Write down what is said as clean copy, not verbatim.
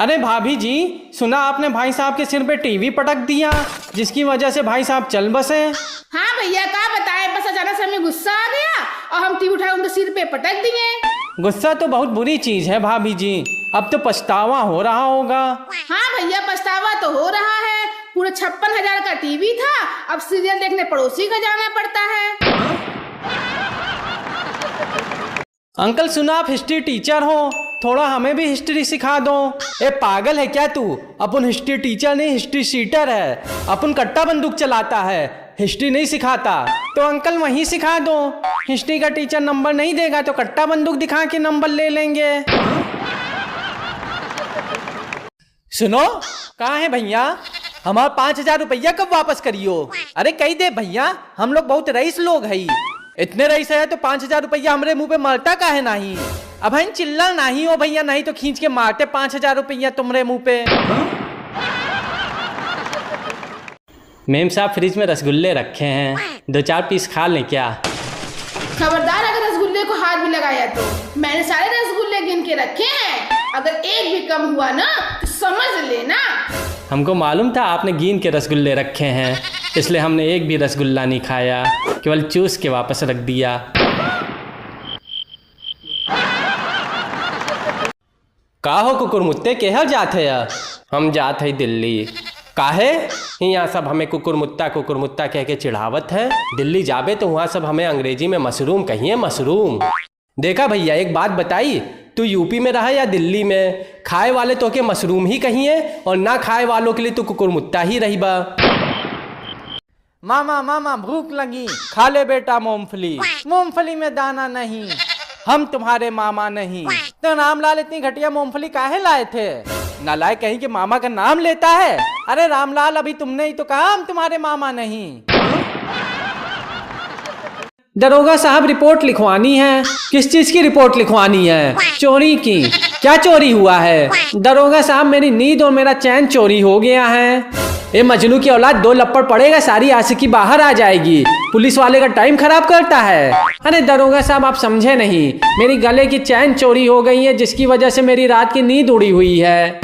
अरे भाभी जी, सुना आपने भाई साहब के सिर पे टीवी पटक दिया, जिसकी वजह से भाई साहब चल बसे। हाँ भैया, क्या बताए, बस अचानक से हमें गुस्सा आ गया और हम टीवी उठाए उनके सिर पे पटक दिए। गुस्सा तो बहुत बुरी चीज है भाभी जी, अब तो पछतावा हो रहा होगा। हाँ भैया, पछतावा तो हो रहा है। पूरे 56,000 का टीवी था, अब सीरियल देखने पड़ोसी का जाना पड़ता है। अंकल सुना आप हिस्ट्री टीचर हो, थोड़ा हमें भी हिस्ट्री सिखा दो। ए पागल है क्या तू? अपन हिस्ट्री टीचर नहीं, हिस्ट्री शीटर है। अपन कट्टा बंदूक चलाता है, हिस्ट्री नहीं सिखाता। तो अंकल वहीं सिखा दो। हिस्ट्री का टीचर नंबर नहीं देगा तो कट्टा बंदूक दिखा के नंबर ले लेंगे। सुनो, कहाँ है भैया? हमारा 5,000 रुपया कब वापस करियो? अरे कही दे भैया, हम लोग बहुत रईस लोग है। इतने रईस है तो 5,000 रुपया हमारे मुंह पे मरता काहे नहीं? अब हम चिल्ला नहीं हो भैया, नहीं तो खींच के मारते 5,000 रुपया तुम्हारे मुंह पे। मेम साहब फ्रिज में रसगुल्ले रखे हैं, 2-4 पीस खा लें क्या? खबरदार, अगर रसगुल्ले को हाथ भी लगाया तो मैंने सारे रसगुल्ले गिन के रखे हैं। अगर एक भी कम हुआ ना तो समझ लेना। हमको मालूम था आपने गिन के रसगुल्ले रखे हैं, इसलिए हमने एक भी रसगुल्ला नहीं खाया, केवल चूस के वापस रख दिया। का हो कुकुर मुत्ते केहर जात है? हम जात है दिल्ली। काहे? यहाँ सब हमें कुकुर मुत्ता कह के चिढ़ावत है। दिल्ली जाबे तो वहाँ सब हमें अंग्रेजी में मशरूम कहिए, मशरूम। देखा भैया, एक बात बताई, तू यूपी में रहा या दिल्ली में, खाए वाले तो के मशरूम ही कहिए और ना खाए वालों के लिए तू कुकुर मुत्ता ही रही बा। मामा मामा भूख लगी, खा ले बेटा मूंगफली। मूंगफली में दाना नहीं, हम तुम्हारे मामा नहीं। तो रामलाल इतनी घटिया मूंगफली काहे लाए थे? नालायक कहीं के मामा का नाम लेता है। अरे रामलाल, अभी तुमने ही तो कहा हम तुम्हारे मामा नहीं। दरोगा साहब, रिपोर्ट लिखवानी है। किस चीज की रिपोर्ट लिखवानी है? चोरी की। क्या चोरी हुआ है? दरोगा साहब, मेरी नींद और मेरा चैन चोरी हो गया है। ए मजनू की औलाद, 2 लप्पड़ पड़ेगा सारी आशिकी बाहर आ जाएगी। पुलिस वाले का टाइम खराब करता है। अरे दरोगा साहब, आप समझे नहीं, मेरी गले की चैन चोरी हो गई है, जिसकी वजह से मेरी रात की नींद उड़ी हुई है।